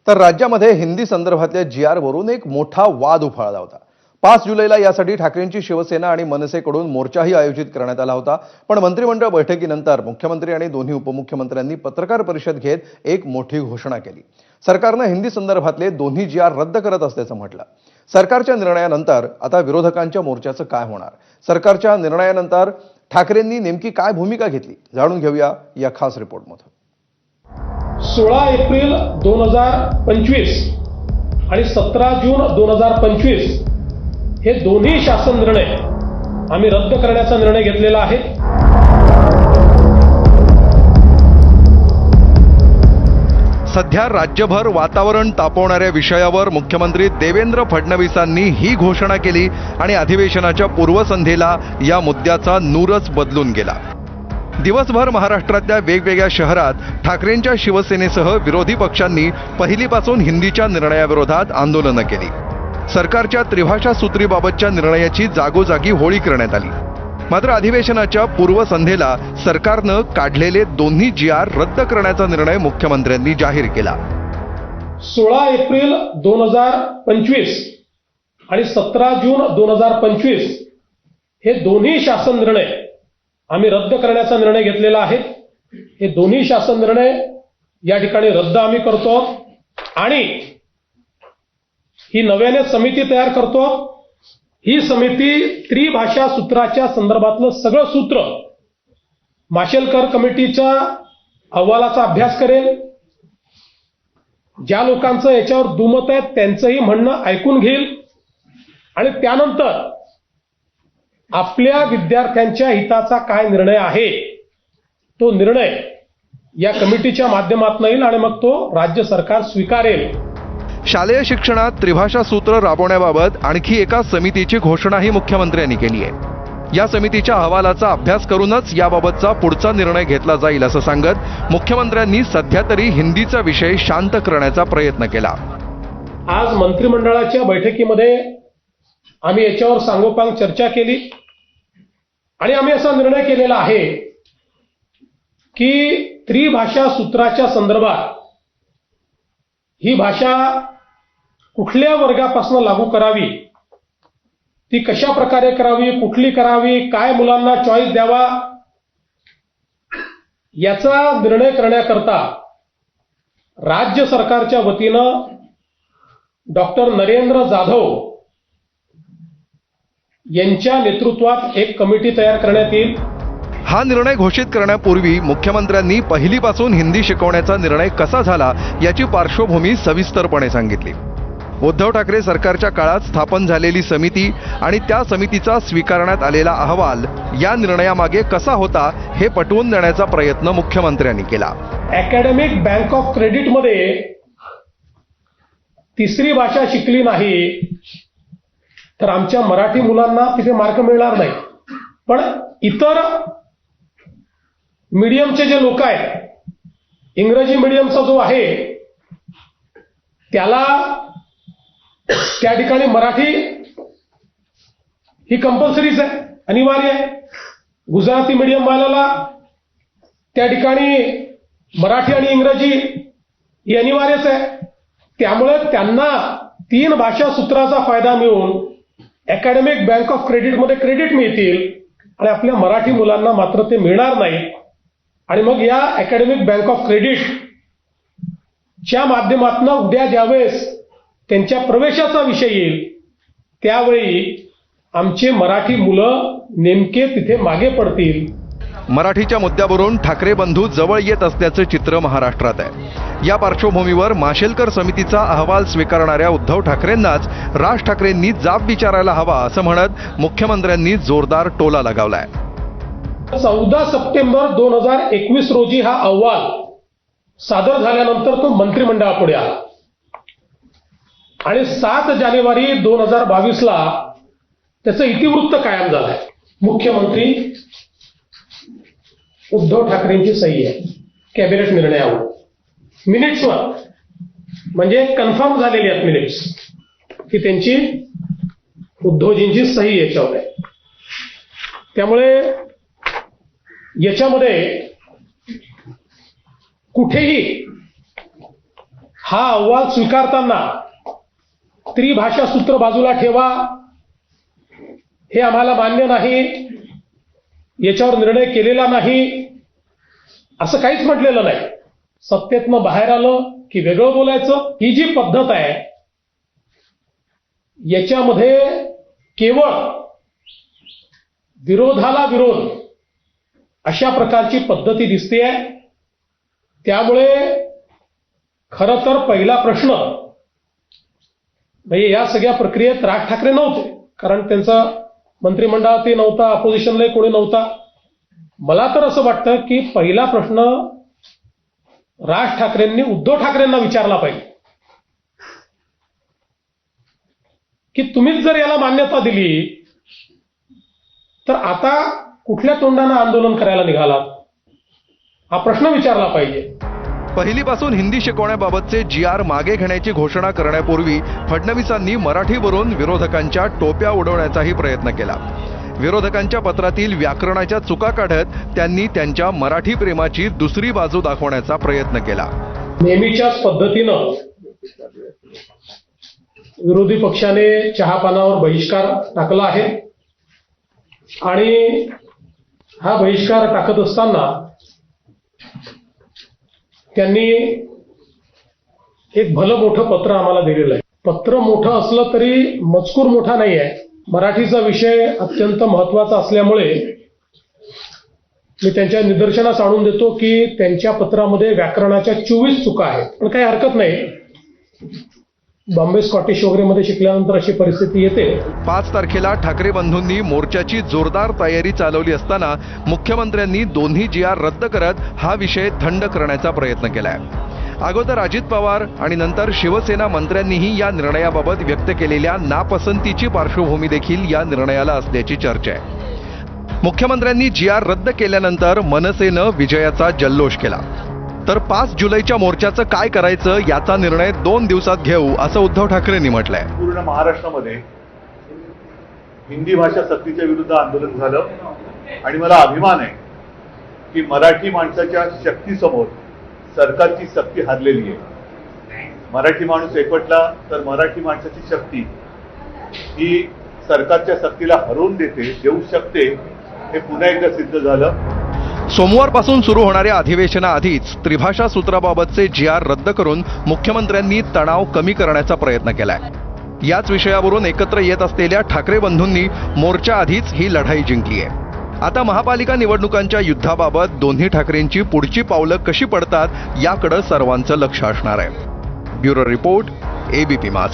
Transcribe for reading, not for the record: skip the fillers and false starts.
तर राज्यामध्ये हिंदी संदर्भातल्या जी.आर. वरून एक मोठा वाद उफाळला होता। 5 जुलैला यासाठी ठाकरेंची शिवसेना आणि मनसेकडून मोर्चाही आयोजित करण्यात आला होता। पण मंत्रिमंडळ बैठकीनंतर मुख्यमंत्री आणि दोन्ही उपमुख्यमंत्र्यांनी पत्रकार परिषद घेत एक मोठी घोषणा केली। सरकारने हिंदी संदर्भातले दोन्ही जी.आर. रद्द करत असल्याचं म्हटलं। सरकारच्या निर्णयानंतर आता विरोधकांच्या मोर्चाचं काय होणार? सरकारच्या निर्णयानंतर ठाकरेंनी नेमकी काय भूमिका घेतली, जाणून घेऊया या खास रिपोर्टमध्ये। 16 एप्रिल 2025 आणि 17 जून 2025 हे दोन्ही शासन निर्णय आम्ही रद्द करण्याचा निर्णय घेतलेला आहे। सध्या राज्यभर वातावरण तापवणाऱ्या विषयावर मुख्यमंत्री देवेंद्र फडणवीसांनी ही घोषणा केली आणि अधिवेशनाच्या पूर्वसंध्येला या मुद्द्याचा नूरच बदलून गेला। दिवसभर महाराष्ट्रातल्या वेगवेगळ्या शहरात ठाकरेंच्या शिवसेनेसह विरोधी पक्षांनी पहिलीपासून हिंदीच्या निर्णयाविरोधात आंदोलनं केली। सरकारच्या त्रिभाषा सूत्रीबाबतच्या निर्णयाची जागोजागी होळी करण्यात आली। मात्र अधिवेशनाच्या पूर्वसंध्येला सरकारनं काढलेले दोन्ही जी.आर. रद्द करण्याचा निर्णय मुख्यमंत्र्यांनी जाहीर केला। 16 एप्रिल 2025 आणि 17 जून 2025 हे दोन्ही शासन निर्णय आम्ही रद्द करण्याचा निर्णय घेतलेला आहे। हे दोन्ही शासन निर्णय या ठिकाणी रद्द आम्ही करतो आणि ही नव्याने समिती तयार करतो। ही समिती त्रिभाषा सूत्राच्या संदर्भातलं सगळं सूत्र माशेलकर कमिटीच्या अहवालाचा अभ्यास करेल। ज्या लोकांचं याच्यावर दुमत आहे त्यांचंही म्हणणं ऐकून घेईल आणि त्यानंतर आपल्या विद्यार्थ्यांच्या हिताचा काय निर्णय आहे तो निर्णय या कमिटीच्या माध्यमातून येईल आणि मग तो राज्य सरकार स्वीकारेल। शालेय शिक्षणात त्रिभाषा सूत्र राबवण्याबाबत आणखी एका समितीची घोषणाही मुख्यमंत्र्यांनी केली आहे। या समितीच्या अहवालाचा अभ्यास करूनच याबाबतचा पुढचा निर्णय घेतला जाईल असं सांगत मुख्यमंत्र्यांनी सध्या तरी हिंदीचा विषय शांत करण्याचा प्रयत्न केला। आज मंत्रिमंडळाच्या बैठकीमध्ये आम्ही याच्यावर सांगोपांग चर्चा केली आणि आम्ही असा निर्णय केलेला आहे की त्रिभाषा सूत्राच्या संदर्भात ही भाषा कुठल्या वर्गापासून लागू करावी, ती कशा प्रकारे करावी, कुठली करावी, काय मुलांना चॉईस द्यावा, याचा निर्णय करण्याकरता राज्य सरकारच्या वतीनं डॉक्टर नरेंद्र जाधव यांच्या नेतृत्वात एक कमिटी तयार करण्यात येईल। हा निर्णय घोषित करण्यापूर्वी मुख्यमंत्र्यांनी पहिलीपासून हिंदी शिकवण्याचा निर्णय कसा झाला याची पार्श्वभूमी सविस्तरपणे सांगितली। उद्धव ठाकरे सरकारच्या काळात स्थापन झालेली समिती आणि त्या समितीचा स्वीकारण्यात आलेला अहवाल या निर्णयामागे कसा होता हे पटवून देण्याचा प्रयत्न मुख्यमंत्र्यांनी केला। अकॅडमिक बँक ऑफ क्रेडिट मध्ये तिसरी भाषा शिकली नाही तर आमच्या मराठी मुलांना तिथे मार्क मिळणार नाही, पण इतर मीडियमचे जे लोक आहेत, इंग्रजी मीडियमचा जो आहे त्याला त्या ठिकाणी मराठी ही कंपल्सरीच आहे, अनिवार्य आहे। गुजराती मीडियम वाल्याला त्या ठिकाणी मराठी आणि इंग्रजी ही अनिवार्यच आहे। त्यामुळे त्यांना 3 भाषा सूत्राचा फायदा मिळून अकॅडमिक बँक ऑफ क्रेडिट मध्ये क्रेडिट मिळतील आणि आपल्या मराठी मुलांना मात्र ते मिळणार नाही। आणि मग या अकॅडमिक बँक ऑफ क्रेडिट च्या माध्यमातून उद्या ज्यावेळेस त्यांच्या प्रवेशाचा विषय येईल त्यावेळी आमचे मराठी मुलं नेमके तिथे मागे पडतील। मराठीच्या मुद्द्यावरून ठाकरे बंधू जवळ येत असल्याचं चित्र महाराष्ट्रात आहे। या पार्श्वभूमीवर माशेलकर समितीचा अहवाल स्वीकारणाऱ्या उद्धव ठाकरेंनाच राज ठाकरेंनी जाब विचारायला हवा असं म्हणत मुख्यमंत्र्यांनी जोरदार टोला लगावलाय। 14 सप्टेंबर 2021 रोजी हा अहवाल सादर झाल्यानंतर तो मंत्रिमंडळापुढे आला आणि 7 जानेवारी 2022 ला त्याचं इतिवृत्त कायम झालंय। मुख्यमंत्री उद्धव ठाकरेंची सही आहे कॅबिनेट निर्णयावर, मिनिट्सवर, म्हणजे कन्फर्म झालेली आहेत मिनिट्स की त्यांची उद्धवजींची सही याच्यावर आहे। त्यामुळे याच्यामध्ये कुठेही हा अहवाल स्वीकारताना त्रिभाषा सूत्र बाजूला ठेवा, हे आम्हाला मान्य नाही, याच्यावर निर्णय केलेला नाही, असं काहीच म्हटलेलं नाही. सत्तेतनं बाहेर आलं की वेगळं बोलायचं. ही जी पद्धत आहे याच्यामध्ये केवळ विरोधाला विरोध अशा प्रकारची पद्धती दिसतेय. त्यामुळे खरं तर पहिला प्रश्न म्हणजे या सगळ्या प्रक्रियेत राज ठाकरे नव्हते, कारण त्यांचा मंत्रिमंडळातही नव्हता, अपोजिशनलाही कोणी नव्हता. मला तर असं वाटतं की पहिला प्रश्न राज ठाकरेंनी उद्धव ठाकरेंना विचारला पाहिजे की तुम्हीच जर याला मान्यता दिली तर आता कुठल्या तोंडानं आंदोलन करायला निघालात, हा प्रश्न विचारला पाहिजे. पहिलीपासून हिंदी शिकवण्याबाबतचे GR मागे घेण्याची घोषणा करण्यापूर्वी फडणवीसांनी मराठीवरून विरोधकांच्या टोप्या उडवण्याचाही प्रयत्न केला. विरोधकांच्या पत्रातील व्याकरणाच्या चुका काढत त्यांनी त्यांच्या मराठी प्रेमाची दुसरी बाजू दाखवण्याचा प्रयत्न केला. नेहमीच्याच पद्धतीनं विरोधी पक्षाने चहापानावर बहिष्कार टाकला आहे आणि हा बहिष्कार टाकत असताना त्यांनी एक भलं मोठं पत्र आम्हाला दिलेलं आहे. पत्र मोठं असलं तरी मजकूर मोठा नाही आहे. मराठीचा विषय अत्यंत महत्वाचा असल्यामुळे मी त्यांच्या निदर्शनास आणून देतो की त्यांच्या पत्रामध्ये व्याकरणाच्या 24 चुका आहेत. पण काही हरकत नाही, बॉम्बे स्कॉटिश वगैरे मध्ये शिकल्यानंतर अशी परिस्थिती येते. 5 तारखेला ठाकरे बंधूंनी मोर्चाची जोरदार तयारी चालवली असताना मुख्यमंत्र्यांनी दोन्ही GR रद्द करत हा विषय थंड करण्याचा प्रयत्न केलाय. अगोदर अजित पवार आणि नंतर शिवसेना मंत्र्यांनीही या निर्णयाबाबत व्यक्त केलेल्या नापसंतीची पार्श्वभूमी देखील या निर्णयाला असल्याची चर्चा आहे. मुख्यमंत्र्यांनी GR रद्द केल्यानंतर मनसेनं विजयाचा जल्लोष केला. तर 5 जुलैच्या मोर्चाचं काय करायचं याचा निर्णय 2 दिवसात घेऊ असं उद्धव ठाकरेंनी म्हटलंय. पूर्ण महाराष्ट्रामध्ये हिंदी भाषा सक्तीच्या विरुद्ध आंदोलन झालं आणि मला अभिमान आहे की मराठी माणसाच्या शक्तीसमोर सरकारची शक्ती हारलेली आहे. मराठी माणूस एकवटला तर मराठी माणसाची शक्ती ही सरकारच्या शक्तीला हरवून देऊ शकते, हे पुन्हा एकदा सिद्ध झालं. सोमवारपासून सुरू होणाऱ्या अधिवेशनाआधीच त्रिभाषा सूत्राबाबतचे GR रद्द करून मुख्यमंत्र्यांनी तणाव कमी करण्याचा प्रयत्न केलाय. याच विषयावरून एकत्र येत असलेल्या ठाकरे बंधूंनी मोर्चा आधीच ही लढाई जिंकली आहे. आता महापालिका निवडणुकांच्या युद्धाबाबत दोन्ही ठाकरेंची पुढची पावलं कशी पडतात याकडे सर्वांचं लक्ष असणार आहे. ब्युरो रिपोर्ट, ABP माझा.